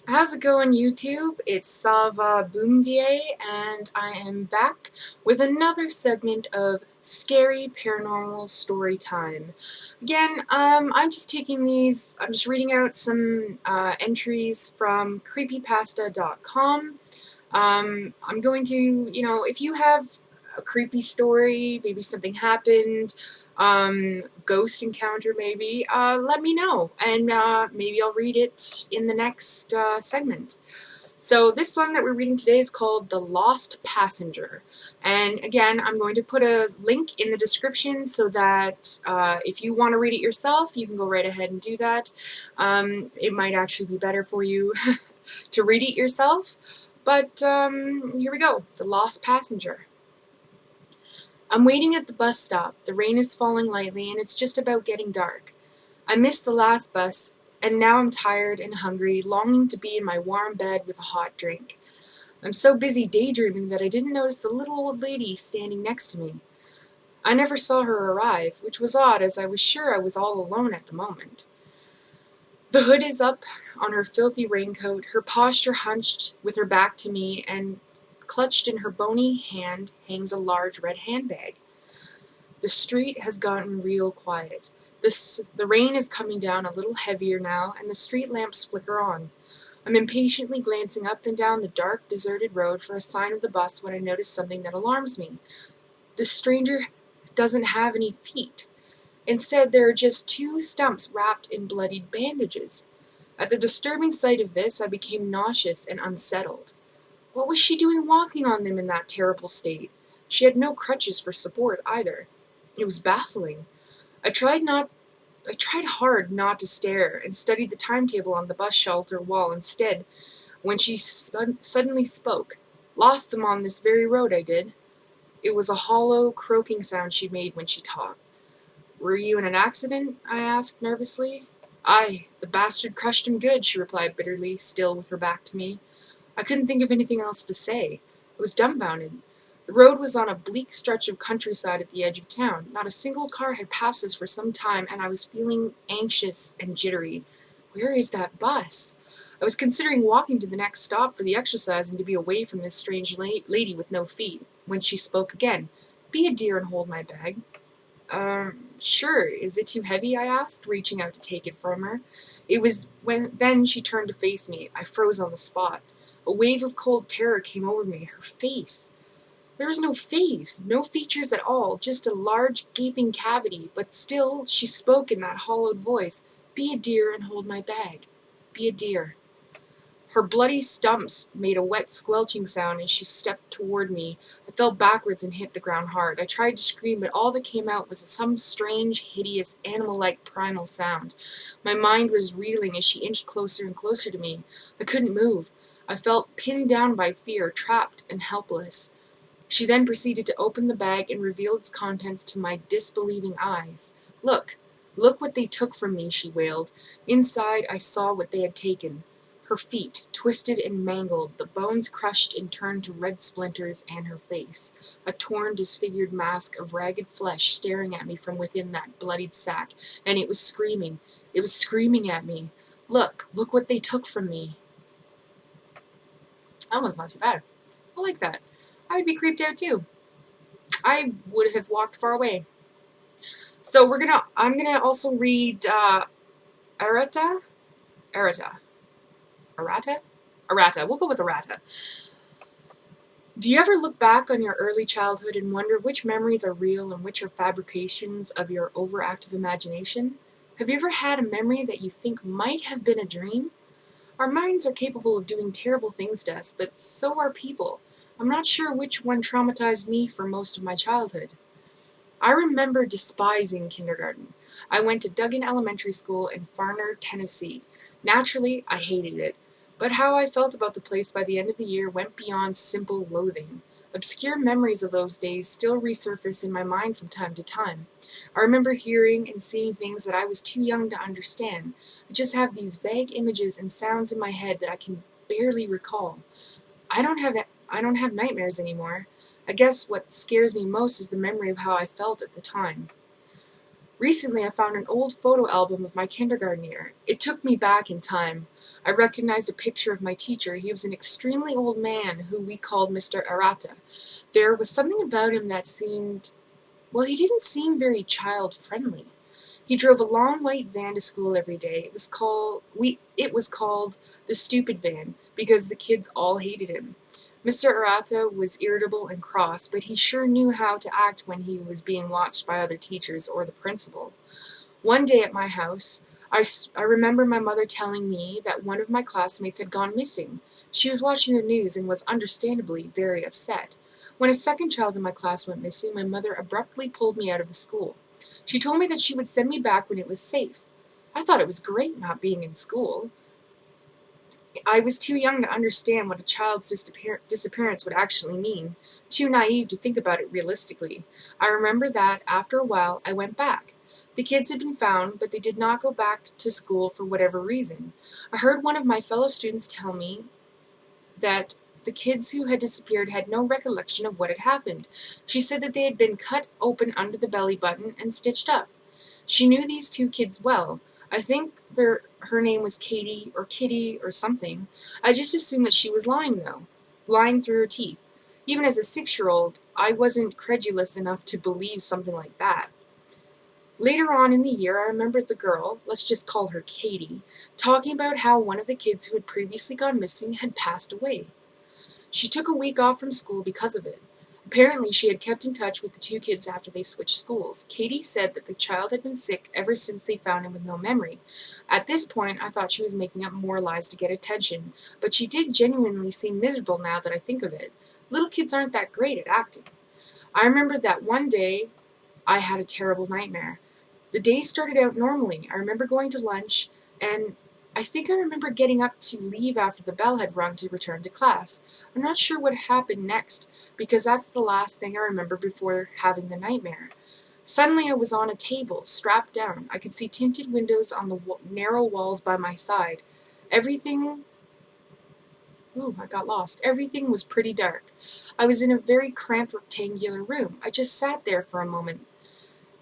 How's it going, YouTube? It's Cavaboomdeay, and I am back with another segment of Scary Paranormal Story Time. Again, I'm just reading out some entries from creepypasta.com. I'm going to, if you have a creepy story, maybe something happened, ghost encounter maybe, let me know, and maybe I'll read it in the next segment. So this one that we're reading today is called The Lost Passenger. And again, I'm going to put a link in the description so that if you want to read it yourself, you can go right ahead and do that. It might actually be better for you to read it yourself. But here we go. The Lost Passenger. I'm waiting at the bus stop. The rain is falling lightly, and it's just about getting dark. I missed the last bus, and now I'm tired and hungry, longing to be in my warm bed with a hot drink. I'm so busy daydreaming that I didn't notice the little old lady standing next to me. I never saw her arrive, which was odd, as I was sure I was all alone at the moment. The hood is up on her filthy raincoat, her posture hunched with her back to me, and clutched in her bony hand hangs a large red handbag. The street has gotten real quiet. The rain is coming down a little heavier now, and the street lamps flicker on. I'm impatiently glancing up and down the dark, deserted road for a sign of the bus when I notice something that alarms me. The stranger doesn't have any feet. Instead, there are just two stumps wrapped in bloodied bandages. At the disturbing sight of this, I became nauseous and unsettled. What was she doing walking on them in that terrible state? She had no crutches for support either. It was baffling. I tried hard not to stare and studied the timetable on the bus shelter wall instead when she suddenly spoke. Lost them on this very road, I did. It was a hollow, croaking sound she made when she talked. Were you in an accident? I asked nervously. Aye, the bastard crushed him good, she replied bitterly, still with her back to me. I couldn't think of anything else to say. I was dumbfounded. The road was on a bleak stretch of countryside at the edge of town. Not a single car had passed us for some time, and I was feeling anxious and jittery. Where is that bus? I was considering walking to the next stop for the exercise and to be away from this strange lady with no feet, when she spoke again. Be a dear and hold my bag. Sure. Is it too heavy? I asked, reaching out to take it from her. It was then she turned to face me. I froze on the spot. A wave of cold terror came over me. Her face. There was no face, no features at all, just a large gaping cavity, but still she spoke in that hollowed voice. Be a dear and hold my bag. Be a dear. Her bloody stumps made a wet squelching sound as she stepped toward me. I fell backwards and hit the ground hard. I tried to scream, but all that came out was some strange, hideous, animal-like primal sound. My mind was reeling as she inched closer and closer to me. I couldn't move. I felt pinned down by fear, trapped and helpless. She then proceeded to open the bag and reveal its contents to my disbelieving eyes. Look! Look what they took from me, she wailed. Inside I saw what they had taken. Her feet, twisted and mangled, the bones crushed and turned to red splinters, and her face, a torn, disfigured mask of ragged flesh staring at me from within that bloodied sack, and it was screaming. It was screaming at me. Look what they took from me. That one's not too bad. I like that. I would be creeped out too. I would have walked far away. So I'm gonna also read Arata. We'll go with Arata. Do you ever look back on your early childhood and wonder which memories are real and which are fabrications of your overactive imagination? Have you ever had a memory that you think might have been a dream? Our minds are capable of doing terrible things to us, but so are people. I'm not sure which one traumatized me for most of my childhood. I remember despising kindergarten. I went to Duggan Elementary School in Farner, Tennessee. Naturally, I hated it. But how I felt about the place by the end of the year went beyond simple loathing. Obscure memories of those days still resurface in my mind from time to time. I remember hearing and seeing things that I was too young to understand. I just have these vague images and sounds in my head that I can barely recall. I don't have nightmares anymore. I guess what scares me most is the memory of how I felt at the time. Recently, I found an old photo album of my kindergarten year. It took me back in time. I recognized a picture of my teacher. He was an extremely old man who we called Mr.Arata. There was something about him that seemed, well, he didn't seem very child-friendly. He drove a long white van to school every day. It was called the stupid van because the kids all hated him. Mr. Arata was irritable and cross, but he sure knew how to act when he was being watched by other teachers or the principal. One day at my house, I remember my mother telling me that one of my classmates had gone missing. She was watching the news and was understandably very upset. When a second child in my class went missing, my mother abruptly pulled me out of the school. She told me that she would send me back when it was safe. I thought it was great not being in school. I was too young to understand what a child's disappearance would actually mean, too naive to think about it realistically. I remember that, after a while, I went back. The kids had been found, but they did not go back to school for whatever reason. I heard one of my fellow students tell me that the kids who had disappeared had no recollection of what had happened. She said that they had been cut open under the belly button and stitched up. She knew these two kids well. I think her name was Katie or Kitty or something. I just assumed that she was lying, though, lying through her teeth. Even as a 6-year-old, I wasn't credulous enough to believe something like that. Later on in the year, I remembered the girl, let's just call her Katie, talking about how one of the kids who had previously gone missing had passed away. She took a week off from school because of it. Apparently, she had kept in touch with the two kids after they switched schools. Katie said that the child had been sick ever since they found him with no memory. At this point, I thought she was making up more lies to get attention, but she did genuinely seem miserable now that I think of it. Little kids aren't that great at acting. I remember that one day I had a terrible nightmare. The day started out normally. I remember going to lunch, and I think I remember getting up to leave after the bell had rung to return to class. I'm not sure what happened next, because that's the last thing I remember before having the nightmare. Suddenly I was on a table, strapped down. I could see tinted windows on the narrow walls by my side. Everything... Ooh, I got lost. Everything was pretty dark. I was in a very cramped rectangular room. I just sat there for a moment.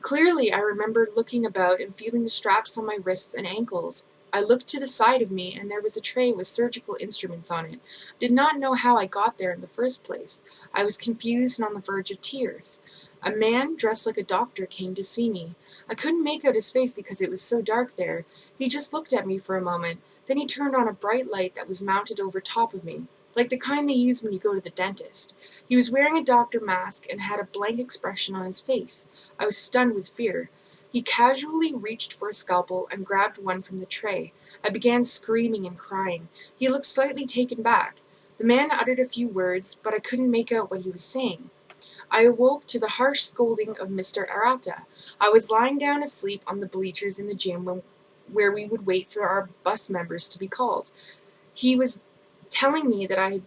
Clearly, I remembered looking about and feeling the straps on my wrists and ankles. I looked to the side of me, and there was a tray with surgical instruments on it. Did not know how I got there in the first place. I was confused and on the verge of tears. A man dressed like a doctor came to see me. I couldn't make out his face because it was so dark there. He just looked at me for a moment. Then he turned on a bright light that was mounted over top of me, like the kind they use when you go to the dentist. He was wearing a doctor mask and had a blank expression on his face. I was stunned with fear. He casually reached for a scalpel and grabbed one from the tray. I began screaming and crying. He looked slightly taken back. The man uttered a few words, but I couldn't make out what he was saying. I awoke to the harsh scolding of Mr.Arata. I was lying down asleep on the bleachers in the gym where we would wait for our bus members to be called. He was telling me that I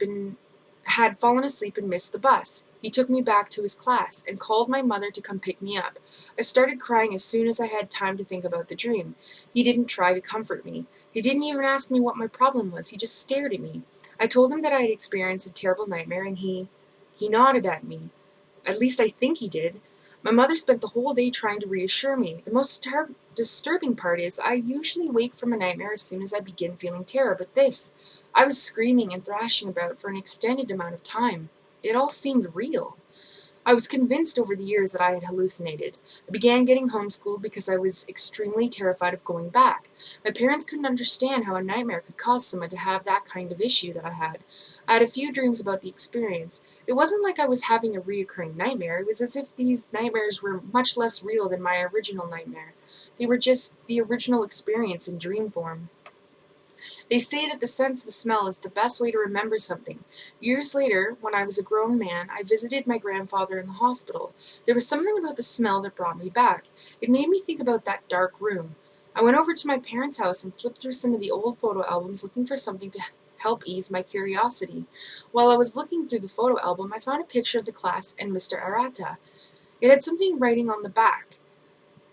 had fallen asleep and missed the bus. He took me back to his class and called my mother to come pick me up. I started crying as soon as I had time to think about the dream. He didn't try to comfort me. He didn't even ask me what my problem was. He just stared at me. I told him that I had experienced a terrible nightmare, and he nodded at me. At least I think he did. My mother spent the whole day trying to reassure me. The most disturbing part is I usually wake from a nightmare as soon as I begin feeling terror, but I was screaming and thrashing about for an extended amount of time. It all seemed real. I was convinced over the years that I had hallucinated. I began getting homeschooled because I was extremely terrified of going back. My parents couldn't understand how a nightmare could cause someone to have that kind of issue that I had. I had a few dreams about the experience. It wasn't like I was having a reoccurring nightmare. It was as if these nightmares were much less real than my original nightmare. They were just the original experience in dream form. They say that the sense of smell is the best way to remember something. Years later, when I was a grown man, I visited my grandfather in the hospital. There was something about the smell that brought me back. It made me think about that dark room. I went over to my parents' house and flipped through some of the old photo albums looking for something to help ease my curiosity. While I was looking through the photo album, I found a picture of the class and Mr.Arata. It had something writing on the back.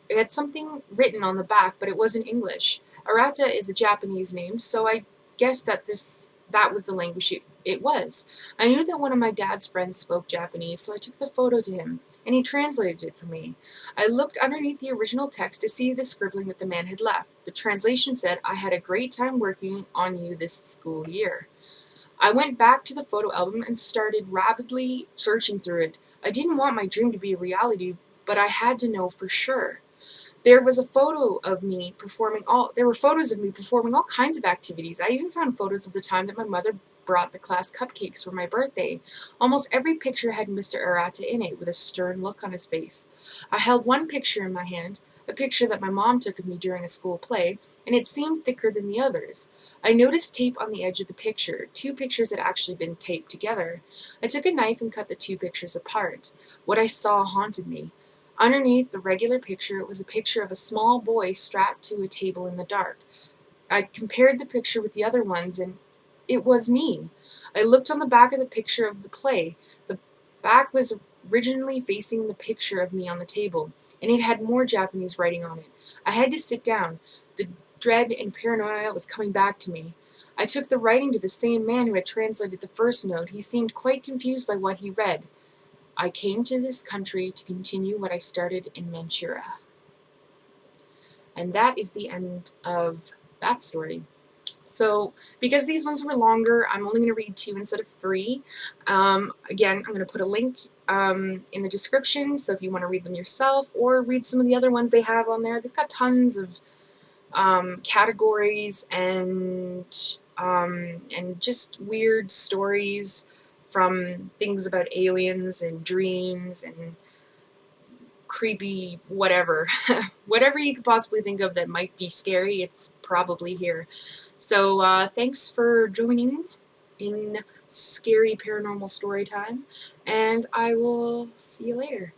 It had something written on the back, but it wasn't English. Arata is a Japanese name, so I guessed that that was the language it was. I knew that one of my dad's friends spoke Japanese, so I took the photo to him, and he translated it for me. I looked underneath the original text to see the scribbling that the man had left. The translation said, "I had a great time working on you this school year." I went back to the photo album and started rapidly searching through it. I didn't want my dream to be a reality, but I had to know for sure. There was a photo of me performing all there were photos of me performing all kinds of activities. I even found photos of the time that my mother brought the class cupcakes for my birthday. Almost every picture had Mr.Arata in it, with a stern look on his face. I held one picture in my hand, a picture that my mom took of me during a school play, and it seemed thicker than the others. I noticed tape on the edge of the picture. Two pictures had actually been taped together. I took a knife and cut the two pictures apart. What I saw haunted me. Underneath the regular picture was a picture of a small boy strapped to a table in the dark. I compared the picture with the other ones, and it was me. I looked on the back of the picture of the play. The back was originally facing the picture of me on the table, and it had more Japanese writing on it. I had to sit down. The dread and paranoia was coming back to me. I took the writing to the same man who had translated the first note. He seemed quite confused by what he read. "I came to this country to continue what I started in Manchuria." And that is the end of that story. So, because these ones were longer, I'm only going to read 2 instead of 3. Again, I'm going to put a link in the description, so if you want to read them yourself or read some of the other ones they have on there, they've got tons of categories and just weird stories, from things about aliens and dreams and creepy whatever. Whatever you could possibly think of that might be scary, it's probably here. So thanks for joining in Scary Paranormal Story Time, and I will see you later.